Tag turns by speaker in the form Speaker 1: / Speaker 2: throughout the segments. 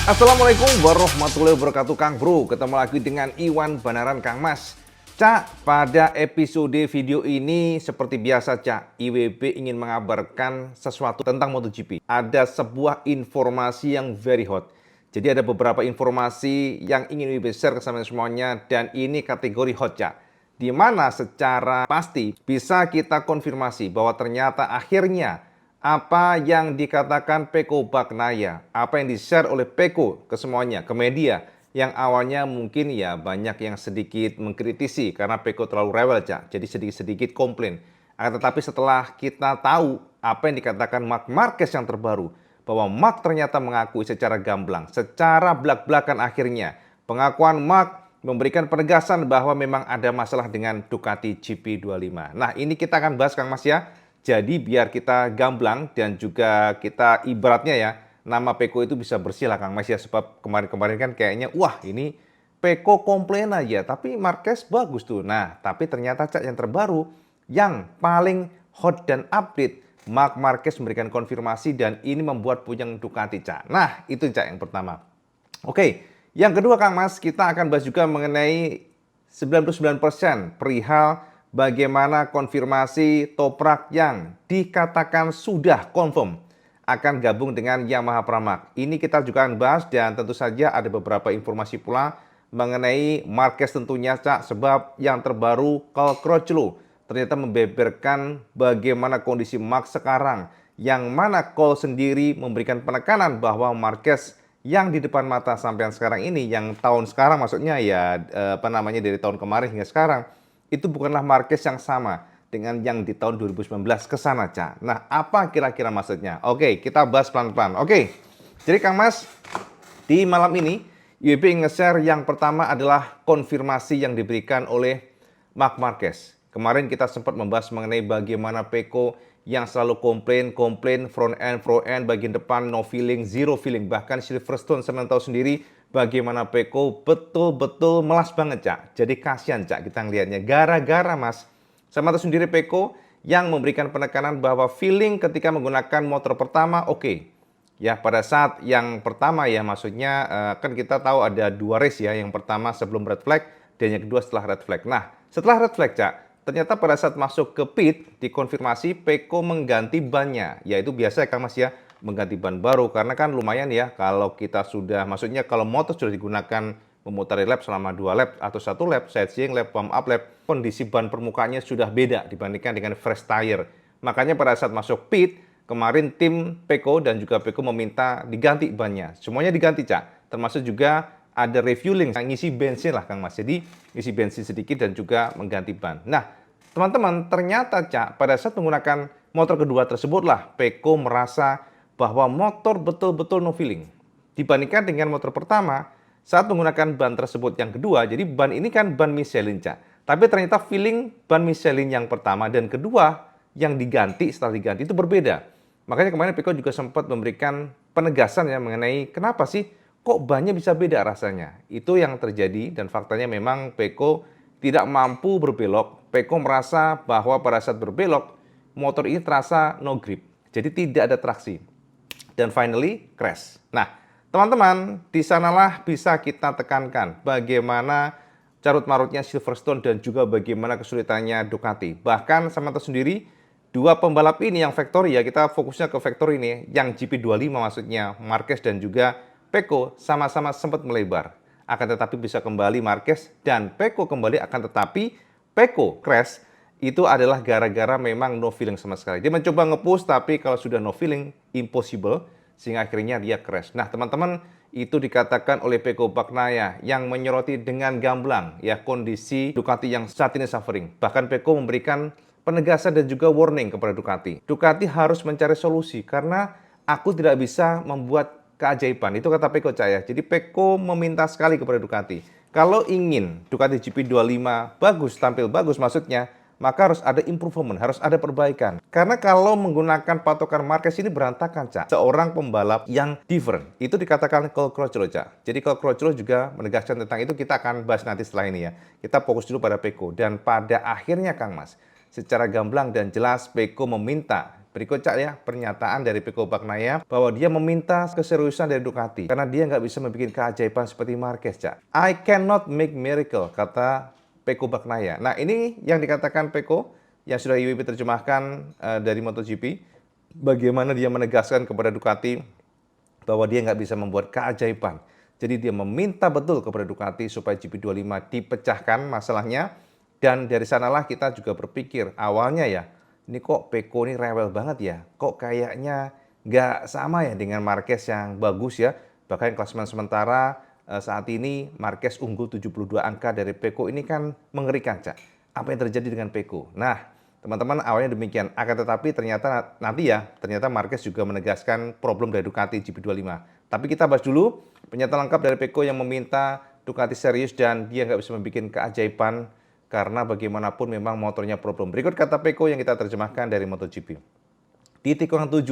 Speaker 1: Assalamualaikum warahmatullahi wabarakatuh Kang Bro. Ketemu lagi dengan Iwan Banaran Kang Mas. Cak, pada episode video ini seperti biasa Cak, IWB ingin mengabarkan sesuatu tentang MotoGP. Ada sebuah informasi yang very hot. Jadi ada beberapa informasi yang ingin IWB share ke semuanya dan ini kategori hot Cak. Di mana secara pasti bisa kita konfirmasi bahwa ternyata akhirnya apa yang dikatakan Pecco Bagnaia, apa yang di-share oleh Pecco ke semuanya, ke media, yang awalnya mungkin ya banyak yang sedikit mengkritisi karena Pecco terlalu rewel, Cak. Jadi sedikit-sedikit komplain. Akan tetapi setelah kita tahu apa yang dikatakan Marc Marquez yang terbaru, bahwa Marc ternyata mengakui secara gamblang, secara belak-belakan akhirnya, pengakuan Marc memberikan penegasan bahwa memang ada masalah dengan Ducati GP25. Nah, ini kita akan bahas Kang Mas ya. Jadi biar kita gamblang dan juga kita ibaratnya ya, nama Pecco itu bisa bersih lah Kang Mas ya. Sebab kemarin-kemarin kan kayaknya wah ini Pecco komplain aja, tapi Marquez bagus tuh. Nah, tapi ternyata Cak yang terbaru, yang paling hot dan update, Marc Marquez memberikan konfirmasi dan ini membuat puyeng Ducati Cak. Nah, itu Cak yang pertama. Oke, yang kedua Kang Mas, kita akan bahas juga mengenai 99% perihal bagaimana konfirmasi Toprak yang dikatakan sudah confirm akan gabung dengan Yamaha Pramac. Ini kita juga akan bahas dan tentu saja ada beberapa informasi pula mengenai Marquez tentunya Cak, sebab yang terbaru Cal Crutchlow ternyata membeberkan bagaimana kondisi Marquez sekarang, yang mana Cal sendiri memberikan penekanan bahwa Marquez yang di depan mata sampai sekarang ini, yang tahun sekarang maksudnya ya dari tahun kemarin hingga sekarang, itu bukanlah Marquez yang sama dengan yang di tahun 2019 ke sana, Cak. Nah, apa kira-kira maksudnya? Oke, kita bahas pelan-pelan. Oke, jadi Kang Mas, di malam ini, IWB nge-share yang pertama adalah konfirmasi yang diberikan oleh Marc Marquez. Kemarin kita sempat membahas mengenai bagaimana Pecco yang selalu komplain, front end, bagian depan, no feeling, zero feeling. Bahkan Silverstone saya tahu sendiri bagaimana Pecco betul-betul melas banget, Cak. Jadi kasihan, Cak, kita ngelihatnya. Gara-gara, Mas, sama tahu sendiri Pecco yang memberikan penekanan bahwa feeling ketika menggunakan motor pertama oke. Ya, pada saat yang pertama ya, maksudnya kan kita tahu ada dua race ya. Yang pertama sebelum red flag dan yang kedua setelah red flag. Nah, setelah red flag, Cak, ternyata pada saat masuk ke pit, dikonfirmasi Pecco mengganti bannya. Yaitu biasa Kang Mas ya, mengganti ban baru. Karena kan lumayan ya, kalau kita sudah, maksudnya kalau motor sudah digunakan memutari lap selama 2 lap atau 1 lap, sightseeing lap, warm up lap, kondisi ban permukaannya sudah beda dibandingkan dengan fresh tire. Makanya pada saat masuk pit, kemarin tim Pecco dan juga Pecco meminta diganti bannya. Semuanya diganti, Cak. Termasuk juga ada refueling, ngisi bensin lah Kang Mas. Jadi ngisi bensin sedikit dan juga mengganti ban. Nah, teman-teman, ternyata Cak, pada saat menggunakan motor kedua tersebutlah Pecco merasa bahwa motor betul-betul no feeling. Dibandingkan dengan motor pertama, saat menggunakan ban tersebut yang kedua, jadi ban ini kan ban Michelin, Cak. Tapi ternyata feeling ban Michelin yang pertama dan kedua yang diganti setelah diganti itu berbeda. Makanya kemarin Pecco juga sempat memberikan penegasan ya mengenai kenapa sih kok bannya bisa beda rasanya. Itu yang terjadi dan faktanya memang Pecco tidak mampu berbelok. Pecco merasa bahwa pada saat berbelok motor ini terasa no grip. Jadi tidak ada traksi. Dan finally crash. Nah, teman-teman, di sanalah bisa kita tekankan bagaimana carut-marutnya Silverstone dan juga bagaimana kesulitannya Ducati. Bahkan sama sendiri, dua pembalap ini yang factory ya, kita fokusnya ke factory ini, yang GP25 maksudnya, Marquez dan juga Pecco sama-sama sempat melebar. Akan tetapi bisa kembali Marquez dan Pecco kembali, akan tetapi Pecco crash itu adalah gara-gara memang no feeling sama sekali. Dia mencoba nge-push tapi kalau sudah no feeling, impossible, sehingga akhirnya dia crash. Nah, teman-teman, itu dikatakan oleh Pecco Bagnaia yang menyoroti dengan gamblang ya kondisi Ducati yang saat ini suffering. Bahkan Pecco memberikan penegasan dan juga warning kepada Ducati. Ducati harus mencari solusi karena aku tidak bisa membuat keajaiban. Itu kata Pecco, Cak ya. Jadi Pecco meminta sekali kepada Ducati. Kalau ingin Ducati GP25 bagus, tampil bagus maksudnya, maka harus ada improvement, harus ada perbaikan. Karena kalau menggunakan patokan Marquez ini berantakan, Cak. Seorang pembalap yang different. Itu dikatakan Cal Crutchlow, Cak. Jadi Cal Crutchlow juga menegaskan tentang itu, kita akan bahas nanti setelah ini ya. Kita fokus dulu pada Pecco. Dan pada akhirnya Kang Mas, secara gamblang dan jelas Pecco meminta berikut Cak ya, pernyataan dari Pecco Bagnaia bahwa dia meminta keseriusan dari Ducati karena dia nggak bisa membuat keajaiban seperti Marquez, Cak. I cannot make miracle, kata Pecco Bagnaia. Nah, ini yang dikatakan Pecco yang sudah IWB terjemahkan dari MotoGP, bagaimana dia menegaskan kepada Ducati bahwa dia nggak bisa membuat keajaiban. Jadi dia meminta betul kepada Ducati supaya GP25 dipecahkan masalahnya. Dan dari sanalah kita juga berpikir awalnya ya, ini kok Pecco ini rewel banget ya. Kok kayaknya nggak sama ya dengan Marquez yang bagus ya. Bahkan klasemen sementara saat ini Marquez unggul 72 angka dari Pecco, ini kan mengerikan, Cak. Apa yang terjadi dengan Pecco? Nah, teman-teman, awalnya demikian. Akan tetapi ternyata ternyata Marquez juga menegaskan problem dari Ducati GP25. Tapi kita bahas dulu pernyataan lengkap dari Pecco yang meminta Ducati serius dan dia nggak bisa membuat keajaiban karena bagaimanapun memang motornya problem. Berikut kata Pecco yang kita terjemahkan dari MotoGP. Di tikungan 7,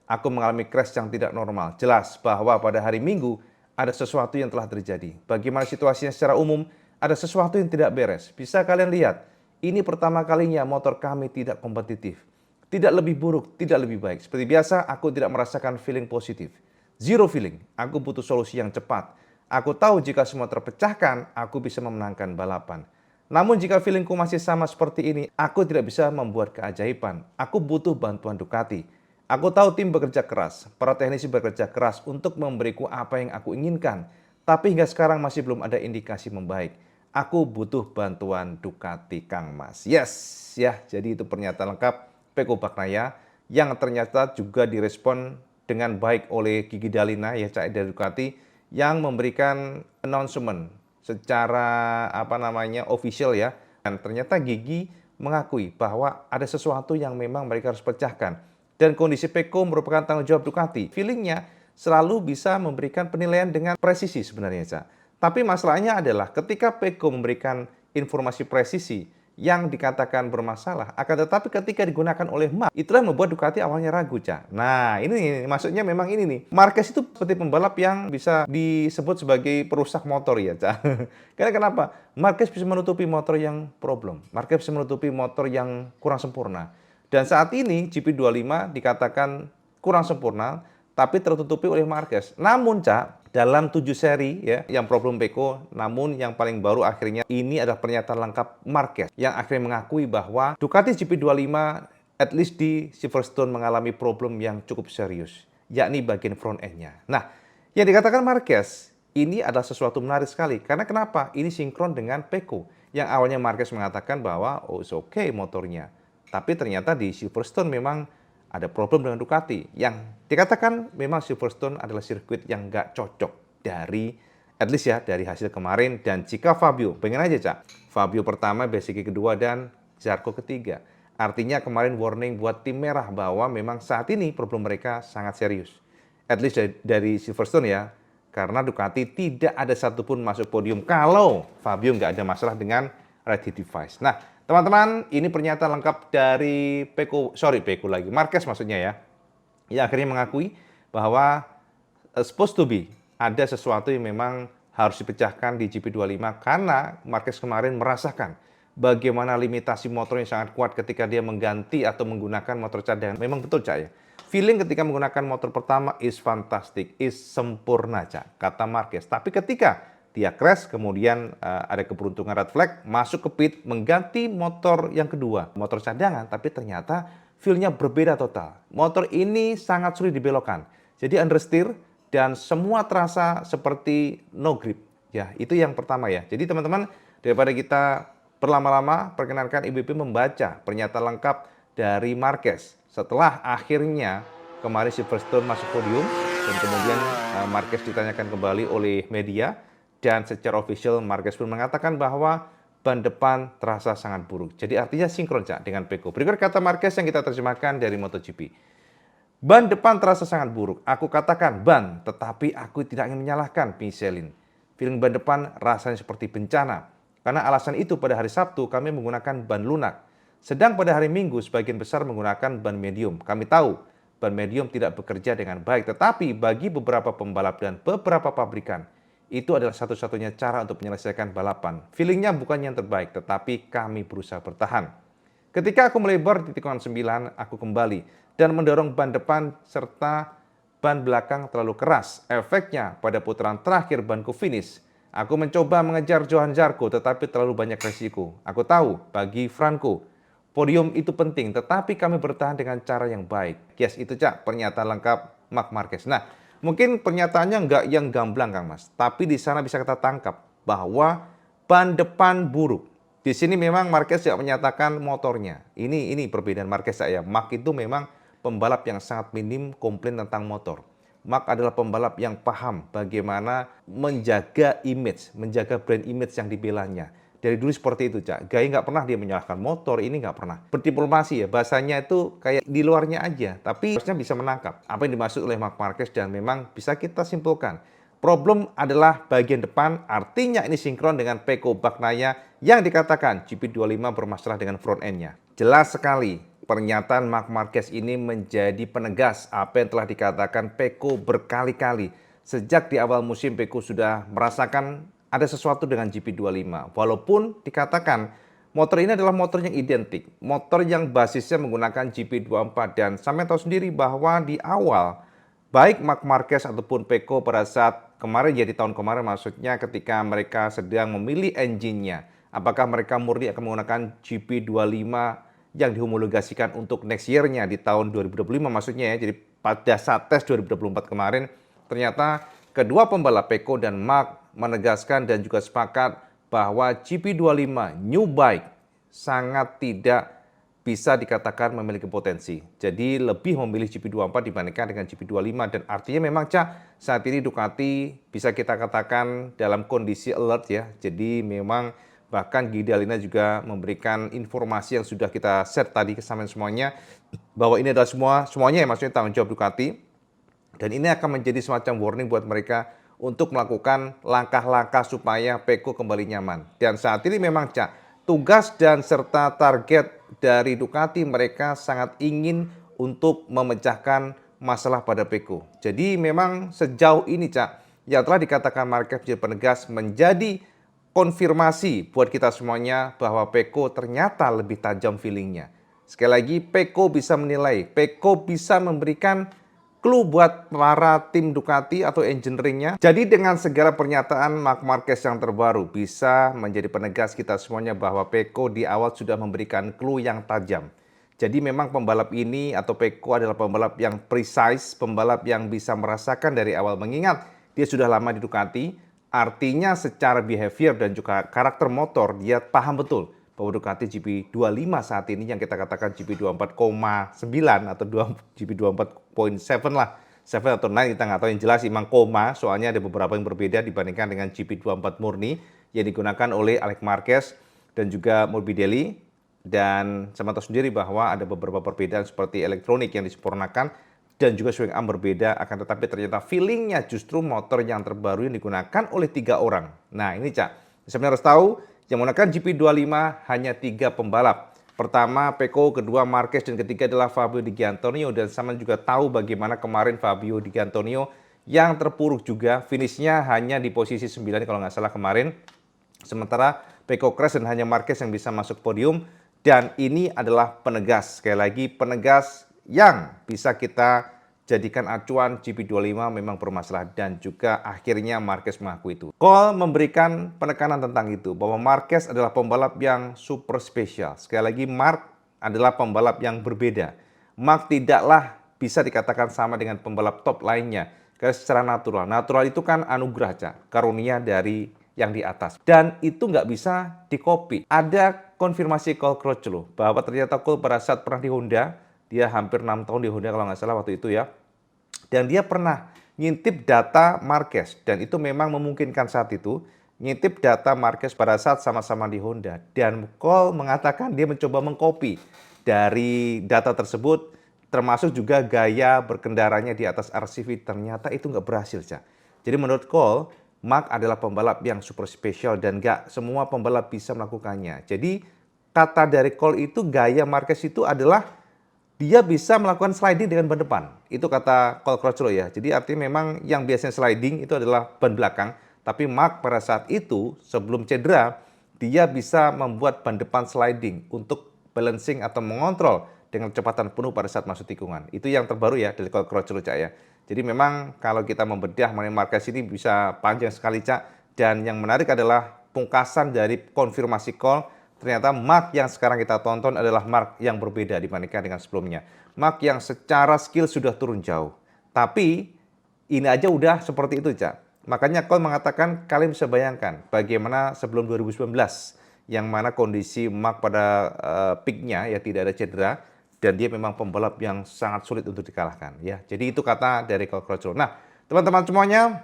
Speaker 1: aku mengalami crash yang tidak normal. Jelas bahwa pada hari Minggu ada sesuatu yang telah terjadi. Bagaimana situasinya secara umum, ada sesuatu yang tidak beres. Bisa kalian lihat, ini pertama kalinya motor kami tidak kompetitif. Tidak lebih buruk, tidak lebih baik. Seperti biasa, aku tidak merasakan feeling positif. Zero feeling, aku butuh solusi yang cepat. Aku tahu jika semua terpecahkan, aku bisa memenangkan balapan. Namun jika feelingku masih sama seperti ini, aku tidak bisa membuat keajaiban. Aku butuh bantuan Ducati. Aku tahu tim bekerja keras, para teknisi bekerja keras untuk memberiku apa yang aku inginkan. Tapi hingga sekarang masih belum ada indikasi membaik. Aku butuh bantuan Ducati, Kang Mas. Yes, ya, jadi itu pernyataan lengkap Pecco Bagnaia yang ternyata juga direspon dengan baik oleh Gigi Dalina ya, Cak, dari Ducati yang memberikan announcement secara official ya. Dan ternyata Gigi mengakui bahwa ada sesuatu yang memang mereka harus pecahkan. Dan kondisi Pecco merupakan tanggung jawab Ducati. Feelingnya selalu bisa memberikan penilaian dengan presisi sebenarnya, Cak. Tapi masalahnya adalah ketika Pecco memberikan informasi presisi yang dikatakan bermasalah, akan tetapi ketika digunakan oleh Mark, itulah yang membuat Ducati awalnya ragu, Cak. Nah, ini maksudnya memang ini nih. Marquez itu seperti pembalap yang bisa disebut sebagai perusak motor ya, Cak. Karena kenapa? Marquez bisa menutupi motor yang problem. Marquez bisa menutupi motor yang kurang sempurna. Dan saat ini GP25 dikatakan kurang sempurna, tapi tertutupi oleh Marquez. Namun, Cak, dalam 7 seri ya yang problem Pecco, namun yang paling baru akhirnya ini adalah pernyataan lengkap Marquez yang akhirnya mengakui bahwa Ducati GP25 at least di Silverstone mengalami problem yang cukup serius, yakni bagian front end-nya. Nah, yang dikatakan Marquez ini adalah sesuatu menarik sekali. Karena kenapa? Ini sinkron dengan Pecco yang awalnya Marquez mengatakan bahwa oh it's okay motornya. Tapi ternyata di Silverstone memang ada problem dengan Ducati yang dikatakan memang Silverstone adalah sirkuit yang nggak cocok dari at least ya dari hasil kemarin. Dan jika Fabio, pengen aja, Cak, Fabio pertama, Bezzecchi kedua, dan Zarco ketiga. Artinya kemarin warning buat tim merah bahwa memang saat ini problem mereka sangat serius. At least dari Silverstone ya, karena Ducati tidak ada satupun masuk podium kalau Fabio nggak ada masalah dengan ready device. Nah, teman-teman, ini pernyataan lengkap dari Marquez maksudnya ya, yang akhirnya mengakui bahwa supposed to be ada sesuatu yang memang harus dipecahkan di GP25 karena Marquez kemarin merasakan bagaimana limitasi motor yang sangat kuat ketika dia mengganti atau menggunakan motor cadangan. Memang betul, Cak ya. Feeling ketika menggunakan motor pertama is fantastic, is sempurna, Cak, kata Marquez. Tapi ketika dia crash, kemudian ada keberuntungan red flag, masuk ke pit, mengganti motor yang kedua, motor cadangan, tapi ternyata feel-nya berbeda total. Motor ini sangat sulit dibelokkan. Jadi understeer dan semua terasa seperti no grip. Ya, itu yang pertama ya. Jadi teman-teman, daripada kita berlama-lama, perkenankan IWB membaca pernyataan lengkap dari Marquez setelah akhirnya kemarin Silverstone masuk podium dan kemudian Marquez ditanyakan kembali oleh media. Dan secara official Marquez pun mengatakan bahwa ban depan terasa sangat buruk. Jadi artinya sinkron, Cak, dengan Pecco. Berikut kata Marquez yang kita terjemahkan dari MotoGP. Ban depan terasa sangat buruk. Aku katakan ban, tetapi aku tidak ingin menyalahkan Michelin. Feeling ban depan rasanya seperti bencana. Karena alasan itu pada hari Sabtu kami menggunakan ban lunak. Sedang pada hari Minggu sebagian besar menggunakan ban medium. Kami tahu ban medium tidak bekerja dengan baik. Tetapi bagi beberapa pembalap dan beberapa pabrikan, itu adalah satu-satunya cara untuk menyelesaikan balapan. Feelingnya bukan yang terbaik, tetapi kami berusaha bertahan. Ketika aku melebar di tikungan 9, aku kembali. dan mendorong ban depan serta ban belakang terlalu keras. Efeknya pada putaran terakhir banku finish. Aku mencoba mengejar Johan Zarco tetapi terlalu banyak resiko. Aku tahu bagi Franco podium itu penting tetapi kami bertahan dengan cara yang baik. Yes, itu Cak pernyataan lengkap Marc Marquez. Nah, mungkin pernyataannya nggak yang gamblang Kang Mas, tapi di sana bisa kita tangkap bahwa ban depan buruk. Di sini memang Marquez tidak menyatakan motornya. Ini perbedaan Marquez ya. Marc itu memang pembalap yang sangat minim komplain tentang motor. Marc adalah pembalap yang paham bagaimana menjaga image, menjaga brand image yang dibelanya. Dari dulu seperti itu, Cak. Gaya nggak pernah dia menyalahkan motor, ini nggak pernah. Berdiplomasi ya, bahasanya itu kayak di luarnya aja. Tapi harusnya bisa menangkap apa yang dimaksud oleh Marc Marquez dan memang bisa kita simpulkan. Problem adalah bagian depan, artinya ini sinkron dengan Pecco Bagnaia yang dikatakan GP25 bermasalah dengan front end-nya. Jelas sekali, pernyataan Marc Marquez ini menjadi penegas apa yang telah dikatakan Pecco berkali-kali. Sejak di awal musim, Pecco sudah merasakan ada sesuatu dengan GP25. Walaupun dikatakan motor ini adalah motor yang identik, motor yang basisnya menggunakan GP24 dan sampai tahu sendiri bahwa di awal baik Marc Marquez ataupun Pecco pada saat kemarin ya di tahun kemarin maksudnya ketika mereka sedang memilih engine-nya. Apakah mereka murni akan menggunakan GP25 yang dihomologasikan untuk next year-nya di tahun 2025 maksudnya ya. Jadi pada saat tes 2024 kemarin ternyata kedua pembalap Pecco dan Marc menegaskan dan juga sepakat bahwa GP25 new bike sangat tidak bisa dikatakan memiliki potensi. Jadi lebih memilih GP24 dibandingkan dengan GP25 dan artinya memang Cak saat ini Ducati bisa kita katakan dalam kondisi alert ya. Jadi memang bahkan Guidi Allina juga memberikan informasi yang sudah kita share tadi ke semuanya bahwa ini adalah semuanya ya maksudnya tanggung jawab Ducati dan ini akan menjadi semacam warning buat mereka untuk melakukan langkah-langkah supaya Pecco kembali nyaman. Dan saat ini memang Cak tugas dan serta target dari Ducati mereka sangat ingin untuk memecahkan masalah pada Pecco. Jadi memang sejauh ini Cak, yang telah dikatakan Marquez menjadi penegas menjadi konfirmasi buat kita semuanya bahwa Pecco ternyata lebih tajam feelingnya. Sekali lagi Pecco bisa menilai, Pecco bisa memberikan clue buat para tim Ducati atau engineeringnya. Jadi dengan segala pernyataan Marc Marquez yang terbaru bisa menjadi penegas kita semuanya bahwa Pecco di awal sudah memberikan clue yang tajam. Jadi memang pembalap ini atau Pecco adalah pembalap yang precise, pembalap yang bisa merasakan dari awal mengingat dia sudah lama di Ducati. Artinya secara behavior dan juga karakter motor dia paham betul bahwa Ducati GP25 saat ini yang kita katakan GP24,9 atau GP24.7 lah. 7 atau 9 kita nggak tahu yang jelas memang koma, soalnya ada beberapa yang berbeda dibandingkan dengan GP24 murni yang digunakan oleh Alex Marquez dan juga Morbidelli. Dan sama tahu sendiri bahwa ada beberapa perbedaan seperti elektronik yang disempurnakan dan juga swing arm berbeda, akan tetapi ternyata feelingnya justru motor yang terbaru yang digunakan oleh 3 orang. Nah ini Cak, sebenarnya harus tahu yang menggunakan GP25 hanya 3 pembalap. Pertama Pecco, kedua Marquez, dan ketiga adalah Fabio Di Giannantonio. Dan sama juga tahu bagaimana kemarin Fabio Di Giannantonio yang terpuruk juga. Finishnya hanya di posisi 9 kalau nggak salah kemarin. Sementara Pecco crash dan hanya Marquez yang bisa masuk podium. Dan ini adalah penegas, sekali lagi penegas yang bisa kita jadikan acuan GP25 memang bermasalah dan juga akhirnya Marquez mengaku itu. Cole memberikan penekanan tentang itu bahwa Marquez adalah pembalap yang super spesial. Sekali lagi Marc adalah pembalap yang berbeda. Marc tidaklah bisa dikatakan sama dengan pembalap top lainnya karena secara natural. Natural itu kan anugerah Cak, karunia dari yang di atas. Dan itu nggak bisa dikopi. Ada konfirmasi Cole Crutchlow bahwa ternyata Cole pada saat pernah di Honda, dia hampir 6 tahun di Honda kalau nggak salah waktu itu ya. Dan dia pernah ngintip data Marquez dan itu memang memungkinkan saat itu ngintip data Marquez pada saat sama-sama di Honda. Dan Cole mengatakan dia mencoba mengcopy dari data tersebut termasuk juga gaya berkendaranya di atas RCV. Ternyata itu nggak berhasil Cak. Jadi menurut Cole, Marc adalah pembalap yang super spesial dan nggak semua pembalap bisa melakukannya. Jadi kata dari Cole itu gaya Marquez itu adalah dia bisa melakukan sliding dengan ban depan. Itu kata Cole Crutchlow ya. Jadi artinya memang yang biasanya sliding itu adalah ban belakang. Tapi Marc pada saat itu sebelum cedera, dia bisa membuat ban depan sliding untuk balancing atau mengontrol dengan kecepatan penuh pada saat masuk tikungan. Itu yang terbaru ya dari Crouch Roll, Cak ya. Jadi memang kalau kita membedah mengenai Marquez ini bisa panjang sekali, Cak. Dan yang menarik adalah pungkasan dari konfirmasi call, ternyata Mark yang sekarang kita tonton adalah Mark yang berbeda dibandingkan dengan sebelumnya. Mark yang secara skill sudah turun jauh. Tapi ini aja udah seperti itu, Cak. Makanya Cole mengatakan kalian bisa bayangkan bagaimana sebelum 2019 yang mana kondisi Mark pada peaknya ya tidak ada cedera dan dia memang pembalap yang sangat sulit untuk dikalahkan ya. Jadi itu kata dari Cole Crutchlow. Nah, teman-teman semuanya,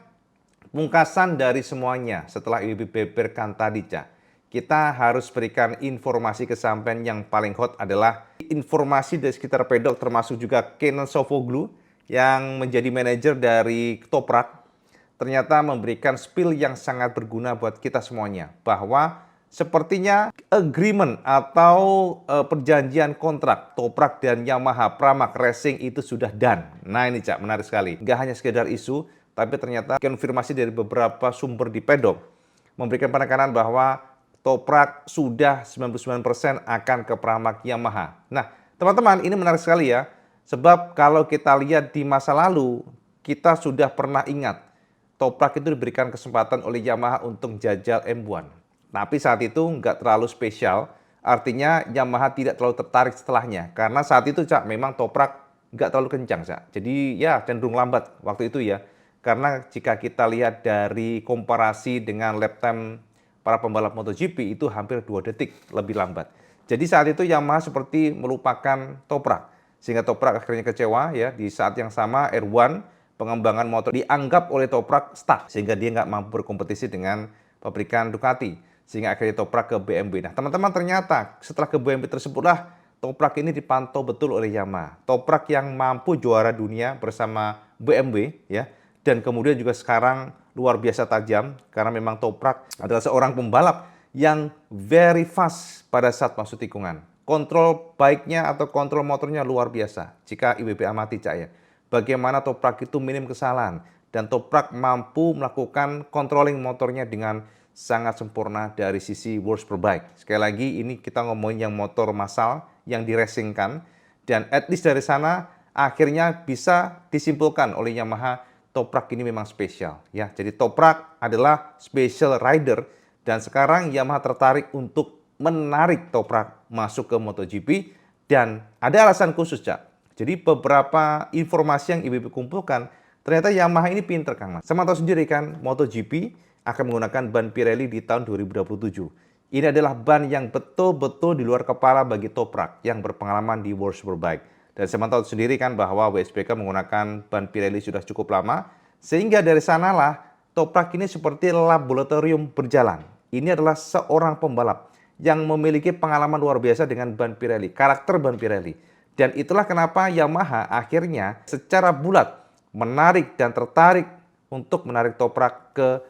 Speaker 1: pungkasan dari semuanya setelah IWB beberkan tadi, Cak, kita harus berikan informasi kesampaian yang paling hot adalah informasi dari sekitar pedok termasuk juga Kenan Sofuoglu yang menjadi manajer dari Toprak ternyata memberikan spill yang sangat berguna buat kita semuanya bahwa sepertinya agreement atau perjanjian kontrak Toprak dan Yamaha Pramac Racing itu sudah done. Nah ini, Cak, menarik sekali. Nggak hanya sekedar isu, tapi ternyata konfirmasi dari beberapa sumber di pedok memberikan penekanan bahwa Toprak sudah 99% akan ke Pramac Yamaha. Nah, teman-teman, ini menarik sekali ya. Sebab kalau kita lihat di masa lalu, kita sudah pernah ingat Toprak itu diberikan kesempatan oleh Yamaha untuk jajal M1. Tapi saat itu nggak terlalu spesial, artinya Yamaha tidak terlalu tertarik setelahnya. Karena saat itu, Cak, memang Toprak nggak terlalu kencang, Cak. Jadi ya cenderung lambat waktu itu ya. Karena jika kita lihat dari komparasi dengan lap time para pembalap MotoGP itu hampir 2 detik lebih lambat. Jadi saat itu Yamaha seperti melupakan Toprak. Sehingga Toprak akhirnya kecewa ya. Di saat yang sama R1 pengembangan motor dianggap oleh Toprak stuck sehingga dia nggak mampu berkompetisi dengan pabrikan Ducati sehingga akhirnya Toprak ke BMW. Nah, teman-teman, ternyata setelah ke BMW tersebutlah Toprak ini dipantau betul oleh Yamaha. Toprak yang mampu juara dunia bersama BMW ya, dan kemudian juga sekarang luar biasa tajam karena memang Toprak adalah seorang pembalap yang very fast pada saat masuk tikungan. Kontrol baiknya atau kontrol motornya luar biasa jika IWB amati, Cak ya. Bagaimana Toprak itu minim kesalahan dan Toprak mampu melakukan controlling motornya dengan sangat sempurna dari sisi World Superbike. Sekali lagi ini kita ngomongin yang motor massal yang diracingkan dan at least dari sana akhirnya bisa disimpulkan oleh Yamaha Toprak ini memang spesial ya. Jadi Toprak adalah special rider dan sekarang Yamaha tertarik untuk menarik Toprak masuk ke MotoGP dan ada alasan khusus, Cak. Jadi beberapa informasi yang IWB kumpulkan, ternyata Yamaha ini pinter, Kang Mas. Sama tahu sendiri kan, MotoGP akan menggunakan ban Pirelli di tahun 2027. Ini adalah ban yang betul-betul di luar kepala bagi Toprak yang berpengalaman di World Superbike. Dan sama tahu sendiri kan bahwa WSBK menggunakan ban Pirelli sudah cukup lama, sehingga dari sanalah Toprak ini seperti laboratorium berjalan. Ini adalah seorang pembalap yang memiliki pengalaman luar biasa dengan ban Pirelli, karakter ban Pirelli. Dan itulah kenapa Yamaha akhirnya secara bulat menarik dan tertarik untuk menarik Toprak ke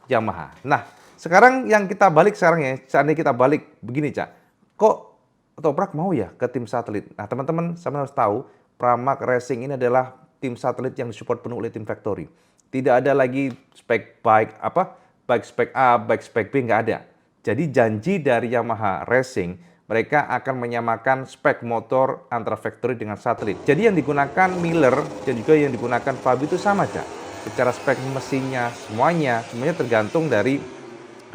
Speaker 1: Yamaha. Nah, sekarang yang kita balik sekarang ya, seandainya kita balik begini, Cak. Kok Toprak mau ya ke tim satelit? Nah, teman-teman, saya harus tahu Pramac Racing ini adalah tim satelit yang disupport penuh oleh tim factory. Tidak ada lagi spek bike bike spek A, bike spek B, nggak ada. Jadi janji dari Yamaha Racing mereka akan menyamakan spek motor antara factory dengan satelit. Jadi yang digunakan Miller dan juga yang digunakan Fabi itu sama, Cak. Secara spek mesinnya, semuanya tergantung dari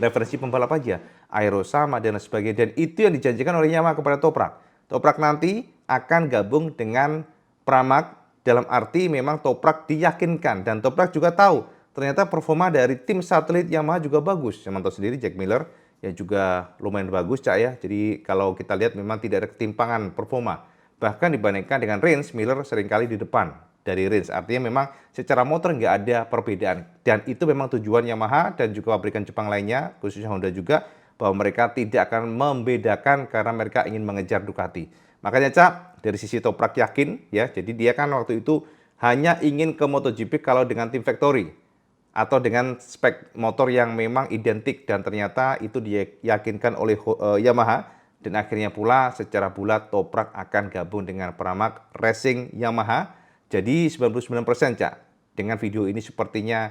Speaker 1: referensi pembalap aja. Aero sama dan sebagainya. Dan itu yang dijanjikan oleh Yamaha kepada Toprak. Toprak nanti akan gabung dengan Pramac dalam arti memang Toprak diyakinkan. Dan Toprak juga tahu ternyata performa dari tim satelit Yamaha juga bagus. Saya tahu sendiri Jack Miller ya juga lumayan bagus, Cak ya. Jadi kalau kita lihat memang tidak ada ketimpangan performa. Bahkan dibandingkan dengan Rins, Miller seringkali di depan dari Rins. Artinya memang secara motor nggak ada perbedaan. Dan itu memang tujuan Yamaha dan juga pabrikan Jepang lainnya, khususnya Honda juga, bahwa mereka tidak akan membedakan karena mereka ingin mengejar Ducati. Makanya, Cak, dari sisi Toprak yakin ya. Jadi dia kan waktu itu hanya ingin ke MotoGP kalau dengan tim factory atau dengan spek motor yang memang identik dan ternyata itu diyakinkan oleh Yamaha dan akhirnya pula secara bulat Toprak akan gabung dengan Pramac Racing Yamaha. Jadi 99%, Cak. Dengan video ini sepertinya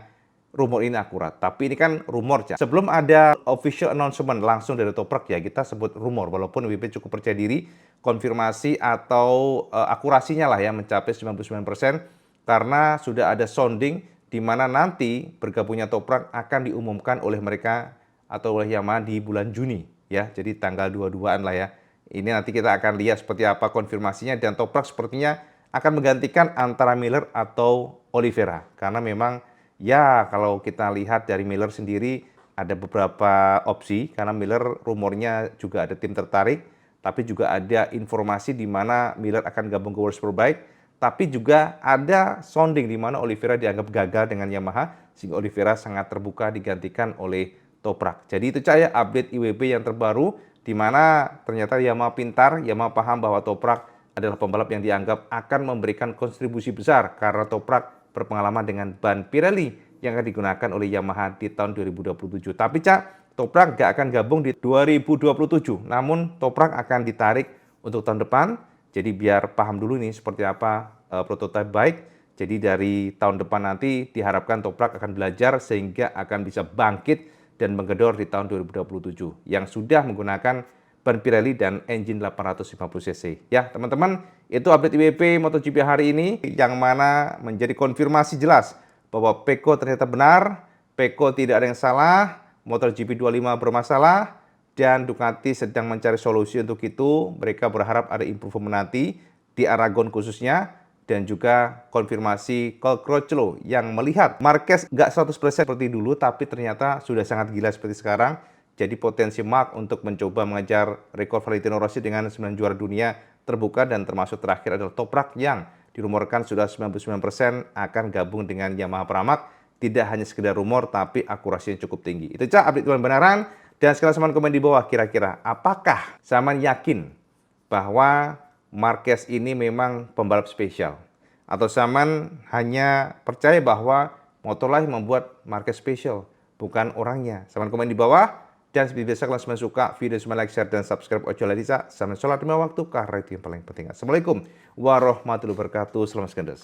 Speaker 1: rumor ini akurat, tapi ini kan rumor, Cak. Sebelum ada official announcement langsung dari Toprak ya, kita sebut rumor walaupun WP cukup percaya diri konfirmasi atau akurasinya lah ya mencapai 99% karena sudah ada sounding di mana nanti bergabungnya Toprak akan diumumkan oleh mereka atau oleh Yamaha di bulan Juni ya. Jadi tanggal 22-an lah ya. Ini nanti kita akan lihat seperti apa konfirmasinya dan Toprak sepertinya akan menggantikan antara Miller atau Oliveira karena memang ya kalau kita lihat dari Miller sendiri ada beberapa opsi karena Miller rumornya juga ada tim tertarik, tapi juga ada informasi di mana Miller akan gabung ke World Superbike, tapi juga ada sounding di mana Oliveira dianggap gagal dengan Yamaha, sehingga Oliveira sangat terbuka digantikan oleh Toprak. Jadi itu Cak ya update IWB yang terbaru, di mana ternyata Yamaha pintar, Yamaha paham bahwa Toprak adalah pembalap yang dianggap akan memberikan kontribusi besar karena Toprak berpengalaman dengan ban Pirelli yang akan digunakan oleh Yamaha di tahun 2027. Tapi Cak, Toprak nggak akan gabung di 2027, namun Toprak akan ditarik untuk tahun depan. Jadi biar paham dulu nih seperti apa prototipe bike. Jadi dari tahun depan nanti diharapkan Toprak akan belajar sehingga akan bisa bangkit dan menggedor di tahun 2027 yang sudah menggunakan ban Pirelli dan engine 850 cc. Ya teman-teman, itu update IWP MotoGP hari ini yang mana menjadi konfirmasi jelas bahwa Pecco ternyata benar, Pecco tidak ada yang salah, MotoGP 25 bermasalah, dan Ducati sedang mencari solusi untuk itu. Mereka berharap ada improvement nanti di Aragon khususnya, dan juga konfirmasi Cal Crutchlow yang melihat Marquez nggak 100% seperti dulu, tapi ternyata sudah sangat gila seperti sekarang. Jadi potensi Mark untuk mencoba mengejar rekor Valentino Rossi dengan 9 juara dunia terbuka, dan termasuk terakhir adalah Toprak yang dirumorkan sudah 99% akan gabung dengan Yamaha Pramac. Tidak hanya sekedar rumor, tapi akurasinya cukup tinggi. Itu Cak, update kebenaran. Dan sekalian Saman komen di bawah, kira-kira apakah Saman yakin bahwa Marquez ini memang pembalap spesial? Atau Saman hanya percaya bahwa Motoleh membuat Marquez spesial, bukan orangnya? Saman komen di bawah. Dan seperti biasa, kalau Saman suka video, Saman like, share, dan subscribe. Ojo lagi Saman sholat 5 waktu, karena itu yang paling penting. Assalamualaikum warahmatullahi wabarakatuh. Selamat skendes.